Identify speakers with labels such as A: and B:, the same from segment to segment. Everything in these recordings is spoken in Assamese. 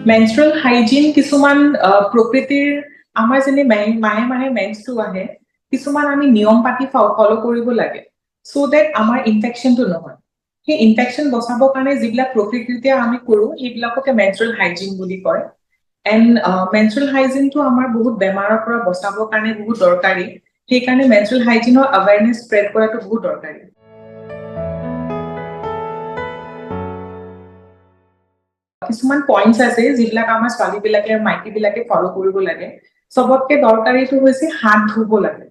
A: মেনষ্ট্ৰুৱেল হাইজিন কিছুমান প্ৰকৃতিৰ আমাৰ যেনে মাহে মাহে মেন্সটো আহে কিছুমান আমি নিয়ম পাতি ফলো কৰিব লাগে সো দ্যাট আমাৰ ইনফেকশ্যনটো নহয় সেই ইনফেকশ্যন বচাবৰ কাৰণে যিবিলাক প্ৰকৃতিতে আমি কৰোঁ সেইবিলাককে মেনষ্ট্ৰুৱেল হাইজিন বুলি কয় এণ্ড মেনষ্ট্ৰুৱেল হাইজিনটো আমাৰ বহুত বেমাৰৰ পৰা বচাবৰ কাৰণে বহুত দৰকাৰী সেইকাৰণে মেনষ্ট্ৰুৱেল হাইজিনৰ এৱেৰনেছ স্প্ৰেড কৰাটো বহুত দৰকাৰী কিছুমান পইণ্টছ আছে যিবিলাক আমাৰ ছোৱালীবিলাকে মাইকীবিলাকে ফলো কৰিব লাগে সবতকে দৰকাৰীটো হৈছে হাত ধুব লাগে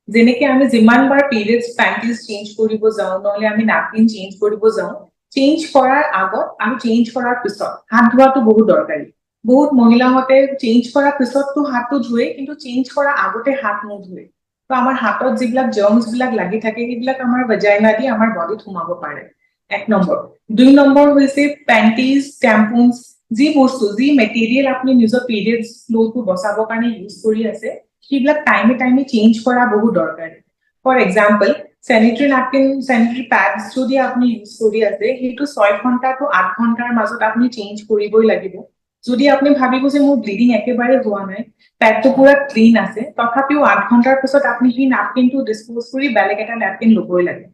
A: যেনেকে আমি যিমান বাৰ পিৰিয়ডছ পেণ্টিজ চেঞ্জ কৰিব যাওঁ নহলে আমি নাপকিন চেঞ্জ কৰিব যাওঁ চেঞ্জ কৰাৰ আগত আৰু চেঞ্জ কৰাৰ পিছত হাত ধোৱাটো বহুত দৰকাৰী বহুত মহিলাহঁতে চেঞ্জ কৰাৰ পিছততো হাতটো ধুৱে কিন্তু চেঞ্জ কৰাৰ আগতে হাত নুধুৱে তো আমাৰ হাতত যিবিলাক জাৰ্মছবিলাক লাগি থাকে সেইবিলাক আমাৰ ভেজাইনা দি আমাৰ বডিত সোমাব পাৰে এক নম্বৰ দুই নম্বৰ হৈছে পেণ্টিজ টেম্পুনছ যি বস্তু যি মেটেৰিয়েল আপুনি নিজৰ পিৰিয়ডছ ফ্ল'টো বচাবৰ কাৰণে ইউজ কৰি আছে সেইবিলাক টাইমে টাইমে চেঞ্জ কৰা বহুত দৰকাৰী for example sanitary napkin sanitary pads যদি আপনি ইউজ কৰি আছে সেইটো 6 ঘণ্টা to 8 ঘণ্টাৰ মাজত আপনি চেঞ্জ কৰিবই লাগিব যদি আপনি ভাবিব যে মোৰ ব্লিডিং একেবাৰে হোৱা নাই পেডটো পুৰা ক্লিন আছে তথাপিও 8 ঘণ্টাৰ পিছত আপনি সেই নাপকিনটো ডিসপোজ কৰি বেলেগ এটা নাপকিন ল'বই লাগে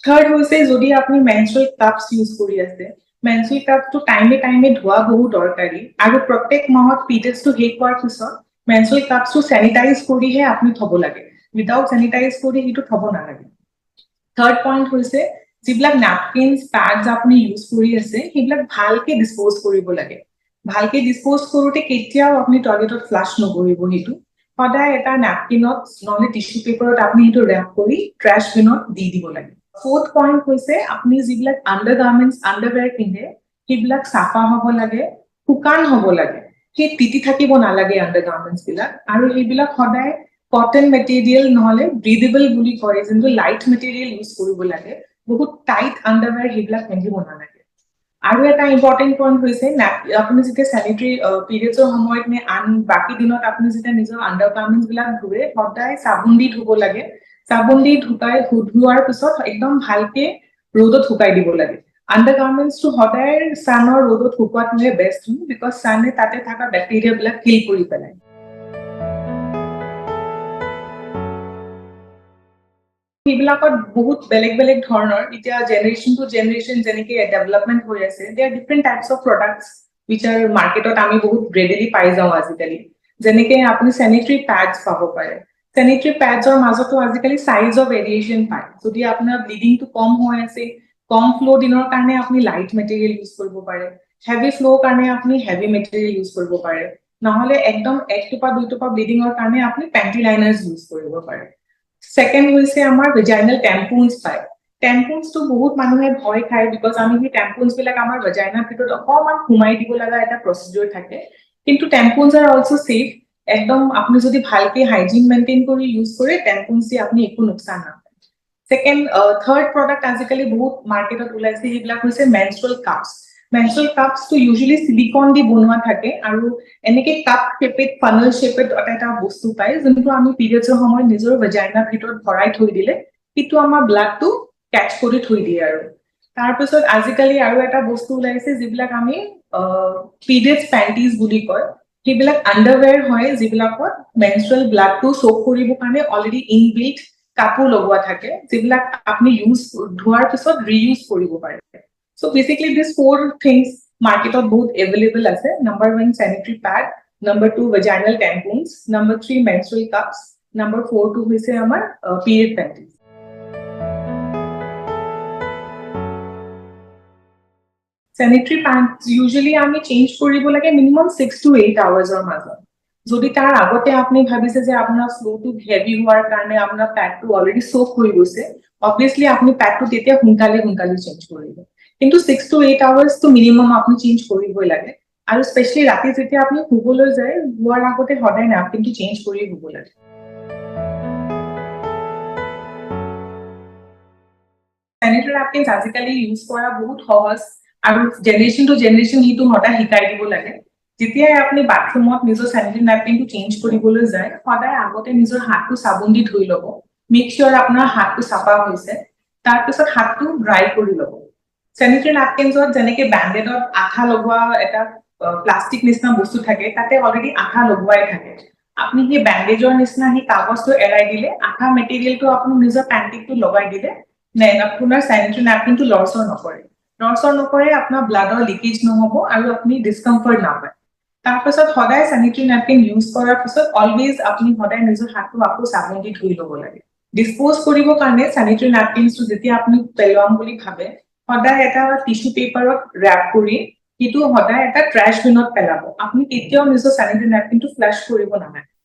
A: থাৰ্ড হৈছে যদি আপনি মেনষ্ট্ৰুৱেল কাপছ ইউজ কৰি আছে মেনষ্ট্ৰুৱেল কাপটো টাইমে টাইমে ধোৱা বহুত দৰকাৰী আৰু প্ৰত্যেক মাহত পিৰিয়ডছটো শেষ হোৱাৰ পিছত মেনষ্ট্ৰুৱেল কাপছটো চেনিটাইজ কৰিহে আপনি থব লাগে উইদাউট চেনিটাইজ কৰি সেইটো থব নালাগে থাৰ্ড পইণ্ট হৈছে যিবিলাক নাপকিনছ পেডছ আপনি ইউজ কৰি আছে সেইবিলাক ভালকে ডিসপোজ কৰিব লাগে ভালকে ডিসপোজ কৰোতে কেতিয়াও আপনি টয়লেটত ফ্লাশ নকৰিব সেইটো সদায় এটা নাপকিনত নহলে টিস্যু পেপাৰত আপনি সেইটো ৰেপ কৰি ট্ৰাছ বিনত দি দিব লাগে ফোৰ্থ পইণ্ট হৈছে আপনি যিবিলাক আণ্ডাৰগাৰ্মেণ্টছ আণ্ডাৰৱেৰ পিন্ধে সেইবিলাক চাফা হ'ব লাগে শুকান হ'ব লাগে সেই তিতি থাকিব নালাগে আণ্ডাৰগাৰ্মেণ্টছ বিলাক আৰু সেইবিলাক সদায় কটন মেটেৰিয়েল নহলে ব্ৰিদেবল বুলি কয় যোনটো লাইট মেটেৰিয়েল ইউজ কৰিব লাগে বহুত টাইট আণ্ডাৰৱেৰ সেইবিলাক পিন্ধিব নালাগে আৰু এটা ইম্পৰ্টেণ্ট পইণ্ট হৈছে আপুনি যেতিয়া চেনিটেৰী পিৰিয়ডছৰ সময়ত নে আন বাকী দিনত আপুনি যেতিয়া নিজৰ আণ্ডাৰগাৰ্মেণ্টছ বিলাক ধুৱে সদায় চাবোন দি ধুব লাগে চাবোন দি ধোৱাৰ পিছত একদম ভালকে ৰ'দত শুকাই দিব লাগে আণ্ডাৰগাৰ্মেণ্টছটো সদায় ছানৰ ৰ'দত শুকুৱাটোহে বেষ্ট হয় বিকজ ছানে তাতে থকা বেক্টেৰিয়াবিলাক কিল কৰি পেলায় সেইবিলাকত বহুত বেলেগ বেলেগ ধৰণৰ এতিয়া জেনেৰেশ্যন টু জেনেৰেশ্যন যেনেকে ডেভেলপমেণ্ট হৈ আছে there different types of products which are মাৰ্কেটত আমি বহুত ৰেডিলি পাই যাওঁ আজিকালি যেনেকে আপুনি চেনিটেৰী পেডছ পাব পাৰে চেনিটেৰী পেডছৰ মাজতো আজিকালি চাইজৰ ভেৰিয়েশ্যন পায় যদি আপোনাৰ ব্লিডিংটো কম হৈ আছে কম ফ্ল' দিনৰ কাৰণে আপুনি লাইট মেটেৰিয়েল ইউজ কৰিব পাৰে হেভি ফ্ল' কাৰণে আপুনি হেভি মেটেৰিয়েল ইউজ কৰিব পাৰে নহলে একদম 1 টোপা 2 টোপা ব্লিডিঙৰ কাৰণে আপুনি পেণ্টি লাইনাৰ্ছ ইউজ কৰিব পাৰে সেকেন্ড হৈছে আমাৰ ভেজাইনাল টেম্পুনছ পায় টেম্পুনছটো বহুত মানুহে ভয় খায় বিকজ আমি সেই টেম্পুনছ বিলাক আমাৰ ভেজাইনাৰ ভিতৰত অকমান ঘুমাই দিব লগা এটা প্ৰচিডিউৰ থাকে কিন্তু টেম্পুনছ আৰ অলসো সেফ একদম আপুনি যদি ভালকে হাইজিন মেইনটেইন কৰি ইউজ কৰে টেম্পুনছ দি আপুনি একো নোকচান নাপায় সেকেন্ড থাৰ্ড প্ৰডাক্ট আজিকালি বহুত মাৰ্কেটত ওলাইছে সেইবিলাক হৈছে মেনষ্ট্ৰুৱেল কাপছ মেনষ্ট্ৰুৱেল কাপছটো ইউজুৱেলি সিলিকন দি বনোৱা থাকে আৰু এনেকে কাপ শেপত ফানেল শেপত এটা বস্তু পায় যোনটো আমি পিৰিয়ডছৰ সময়ত নিজৰ ভেজাইনাৰ ভিতৰত ভৰাই থৈ দিলে সেইটো আমাৰ ব্লাডটো ক্যাচ কৰি থৈ দিয়ে আৰু তাৰপিছত আজিকালি আৰু এটা বস্তু ওলাইছে যিবিলাক আমি পিৰিয়ডছ পেণ্টিজ বুলি কয় সেইবিলাক আণ্ডাৰৱেৰ হয় যিবিলাকত মেনষ্ট্ৰুৱেল ব্লাডটো সোক কৰিব কাৰণে অলৰেডি ইনবিল্ট কাপোৰ লগোৱা থাকে যিবিলাক আপুনি ইউজ ধোৱাৰ পিছত ৰিইউজ কৰিব পাৰে so basically this four things মাৰ্কেটত বহুত এভেইলেবল আছে number 1 sanitary pad number 2 vaginal tampons number 3 menstrual cups number 4 টো হৈছে আমাৰ period panties sanitary pads usually আমি চেঞ্জ কৰিব লাগে মিনিমাম 6 to 8 আৱাৰ্ছৰ মাজত যদি তাৰ আগতে আপুনি ভাবিছে যে আপোনাৰ ফ্লোটো হেভি হোৱাৰ কাৰণে আপোনাৰ প্যাডটো অলৰেডি সোক হৈ গৈছে obviously আপুনি প্যাডটো তেতিয়া সোনকালে চেঞ্জ কৰিব কিন্তু 6 to 8 আৱাৰ্ছ তো মিনিমাম আপুনি চেঞ্জ কৰিবই লাগে আৰু স্পেশালি ৰাতি যেতিয়া আপুনি শুবলৈ যায় হোৱাৰ আগতে সদায় নাপকিনটো চেঞ্জ কৰি শুব লাগে স্যানিটাৰী নাপকিনছ আজিকালি ইউজ কৰা বহুত সহজ আৰু জেনেৰেশ্যন টু জেনেৰেশ্যন হিটো সদায় শিকাই দিব লাগে যেতিয়াই আপুনি বাথৰুমত নিজৰ স্যানিটাৰী নাপকিনটো চেঞ্জ কৰিবলৈ যায় সদায় আগতে নিজৰ হাতটো চাবোন দি ধুই ল'ব মেক শিওৰ আপোনাৰ হাতটো চাফা হৈছে তাৰপিছত হাতটো ড্ৰাই কৰি ল'ব স্যানিটাৰী নাপকিনছত যেনেকে ব্যান্ডেডত আঠা লগোৱা এটা প্লাষ্টিক নিচিনা বস্তু থাকে তাতে অলৰেডি আঠা লগোৱাই থাকে আপুনি সেই বেণ্ডেজৰ নিচিনা সেই কাগজটো এৰাই দিলে আঠা মেটেৰিয়েলটো আপুনি নিজৰ পেণ্টিকটো লগাই দিলে আপোনাৰ চেনিটেৰী নেপকিনটো লৰচৰ নকৰে আপোনাৰ ব্লাডৰ লিকেজ নহব আৰু আপুনি ডিছকমফৰ্ট নাপায় তাৰপিছত সদায় চেনিটেৰী নেপকিন ইউজ কৰাৰ পিছত অলৱেজ আপুনি সদায় নিজৰ হাতটো আকৌ চাবোন দি ধুই ল'ব লাগে ডিসপোজ কৰিবৰ কাৰণে চেনিটেৰী নেপকিনটো যেতিয়া আপুনি পেলোৱাম বুলি ভাবে সদায় এটা টিস্যু পেপাৰত ৰেপ কৰি সেইটো সদায় এটা ট্ৰাছ বিনত পেলাব আপুনি কেতিয়াও নিজৰ চেনিটেৰী নেপকিনটো ফ্লাছ কৰিব নালাগে